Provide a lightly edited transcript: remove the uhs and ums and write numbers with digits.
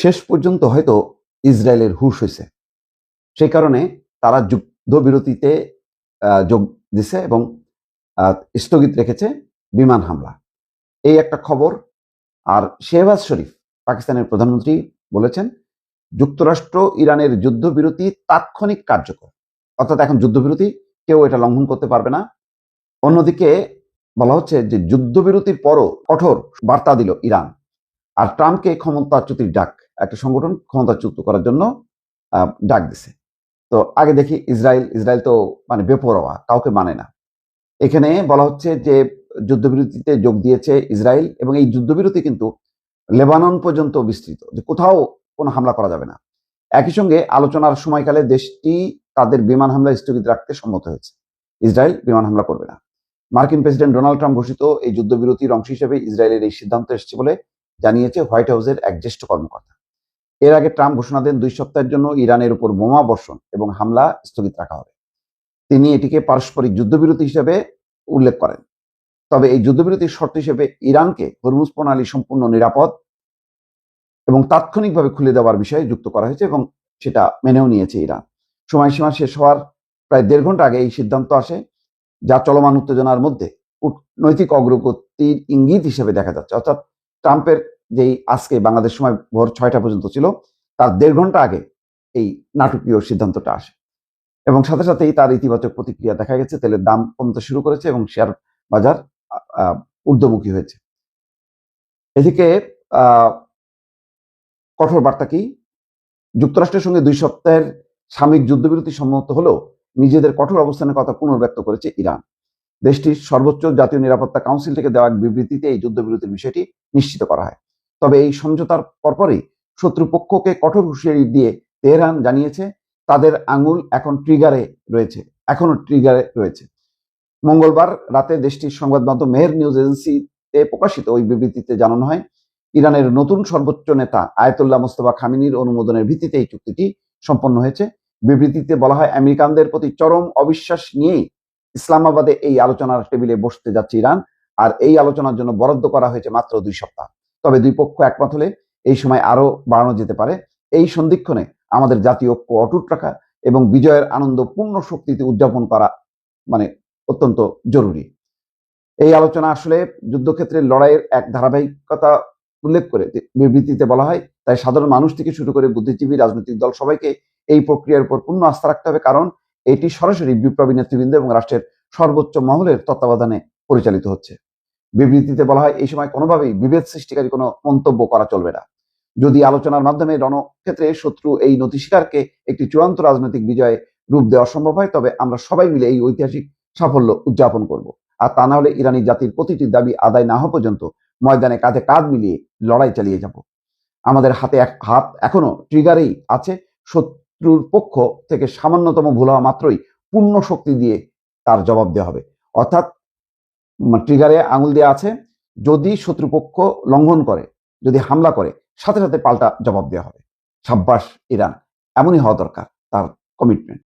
শেষ পর্যন্ত হয়তো ইসরায়েলের হুঁশ হয়েছে, সেই কারণে তারা যুদ্ধবিরতিতে যোগ দিছে এবং স্থগিত রেখেছে বিমান হামলা। এই একটা খবর। আর শেহবাজ শরীফ পাকিস্তানের প্রধানমন্ত্রী বলেছেন যুক্তরাষ্ট্র ইরানের যুদ্ধবিরতি তাৎক্ষণিক কার্যকর, অর্থাৎ এখন যুদ্ধবিরতি কেউ এটা লঙ্ঘন করতে পারবে না। অন্যদিকে বলা হচ্ছে যে যুদ্ধবিরতির পরও কঠোর বার্তা দিল ইরান, আর ট্রাম্পকে ক্ষমতাচ্যুতির ডাক, একটা সংগঠন ক্ষমতাচ্যুত করার জন্য ডাক দিছে। তো আগে দেখি ইসরায়েল তো মানে বেপরোয়া, কাউকে মানে না। এখানে বলা হচ্ছে যে যুদ্ধবিরতিতে যোগ দিয়েছে ইসরায়েল, এবং এই যুদ্ধবিরতি কিন্তু লেবানন পর্যন্ত বিস্তৃত, যে কোথাও কোনো হামলা করা যাবে না। একই সঙ্গে আলোচনার সময়কালে দেশটি তাদের বিমান হামলা স্থগিত রাখতে সম্মত হয়েছে। ইসরায়েল বিমান হামলা করবে না। মার্কিন প্রেসিডেন্ট ডোনাল্ড ট্রাম্প ঘোষিত এই যুদ্ধবিরতির অংশ হিসেবে ইসরায়েলের এই সিদ্ধান্ত এসেছে বলে জানিয়েছে হোয়াইট হাউসের এক জ্যেষ্ঠ কর্মকর্তা। এর আগে ট্রাম্প ঘোষণা দেন 2 সপ্তাহের জন্য ইরানের উপর বোমা বর্ষণ এবং হামলা স্থগিত রাখা হবে। তিনি এটিকে পারস্পরিক যুদ্ধবিরতি হিসেবে উল্লেখ করেন। তবে এই যুদ্ধবিরতির শর্ত হিসেবে ইরানকে হরমুজ প্রণালী সম্পূর্ণ নিরাপদ এবং তাৎক্ষণিকভাবে খুলে দেওয়ার বিষয়ে যুক্ত করা হয়েছে, এবং সেটা মেনেও নিয়েছে ইরান। সময়সীমা শেষ হওয়ার প্রায় 1.5 ঘন্টা আগে এই সিদ্ধান্ত আসে, যা চলমান উত্তেজনার মধ্যে কূটনৈতিক অগ্রগতির ইঙ্গিত হিসেবে দেখা যাচ্ছে। অর্থাৎ ট্রাম্পের যেই আজকে বাংলাদেশ সময় ভোর 6টা পর্যন্ত ছিল, তার 1.5 ঘন্টা আগে এই নাটকীয় সিদ্ধান্তটা আসে, এবং সাথে সাথেই তার ইতিবাচক প্রতিক্রিয়া দেখা গেছে। তেলের দাম কমতে শুরু করেছে এবং শেয়ার বাজার ঊর্ধ্বমুখী হয়েছে। এদিকে কঠোর বার্তা কি? যুক্তরাষ্ট্রের সঙ্গে 2 সপ্তাহের সাময়িক যুদ্ধবিরতি সম্মত হলেও নিজেদের কঠোর অবস্থানের কথা পুনর্ব্যক্ত করেছে ইরান। দেশটির সর্বোচ্চ জাতীয় নিরাপত্তা কাউন্সিল থেকে দেওয়া এক বিবৃতিতে এই যুদ্ধবিরতির বিষয়টি নিশ্চিত করা হয়। তবে এই সমঝোতার পরপরই শত্রুপক্ষকে কঠোর হুঁশিয়ারি দিয়ে তেহরান জানিয়েছে তাদের আঙুল এখনো ট্রিগারে রয়েছে। মঙ্গলবার রাতে দেশটির সংবাদ মাধ্যম মেহের নিউজ এজেন্সিতে প্রকাশিত ওই বিবৃতিতে জানানো হয়, ইরানের নতুন সর্বোচ্চ নেতা আয়াতুল্লাহ মোস্তফা খামেনির অনুমোদনের ভিত্তিতে এই চুক্তিটি সম্পন্ন হয়েছে। বিবৃতিতে বলা হয়, আমেরিকানদের প্রতি চরম অবিশ্বাস নিয়েই ইসলামাবাদে এই আলোচনার টেবিলে বসতে যাচ্ছে ইরান, আর এই আলোচনার জন্য বরাদ্দ করা হয়েছে মাত্র 2 সপ্তাহ। তবে দুই পক্ষ একমত হলে এই সময় আরো বাড়ানো যেতে পারে। এই সন্ধিক্ষণে আমাদের জাতীয় ঐক্য অটুট রাখা এবং বিজয়ের আনন্দ পূর্ণ শক্তিতে উদযাপন করা মানে অত্যন্ত জরুরি। এই আলোচনা আসলে যুদ্ধক্ষেত্রে লড়াইয়ের এক ধারাবাহিকতা উল্লেখ করে বিবৃতিতে বলা হয়, তাই সাধারণ মানুষ থেকে শুরু করে বুদ্ধিজীবী, রাজনৈতিক দল সবাইকে এই প্রক্রিয়ার উপর পূর্ণ আস্থা রাখতে হবে, কারণ এটি সরাসরি বিপ্লবী নেতৃবৃন্দ এবং রাষ্ট্রের সর্বোচ্চ মহলের তত্ত্বাবধানে পরিচালিত হচ্ছে। বিবৃতিতে বলা হয়, এই সময় কোনোভাবেই বিভেদ সৃষ্টিকারী কোনো মন্তব্য করা চলবে না। যদি আলোচনার মাধ্যমে রণক্ষেত্রে শত্রু এই নথি স্বীকারকে একটি চূড়ান্ত রাজনৈতিক বিজয়ে রূপ দেওয়া সম্ভব হয়, তবে আমরা সবাই মিলে এই ঐতিহাসিক সাফল্য উদযাপন করব। আর তা না হলে ইরানি জাতির প্রতিটি দাবি আদায় না হওয়া পর্যন্ত ময়দানে কাঁধে কাঁধ মিলিয়ে লড়াই চালিয়ে যাব। আমাদের হাত এখনো ট্রিগারেই আছে। শত্রুর পক্ষ থেকে সামান্যতম ভুল হওয়া মাত্রই পূর্ণ শক্তি দিয়ে তার জবাব দেওয়া হবে। অর্থাৎ ট্রিগারে আঙুল দেওয়া আছে, যদি শত্রুপক্ষ লঙ্ঘন করে, যদি হামলা করে, সাথে সাথে পাল্টা জবাব দেওয়া হবে। সাব্বাস ইরান, এমনই হওয়া দরকার তার কমিটমেন্ট।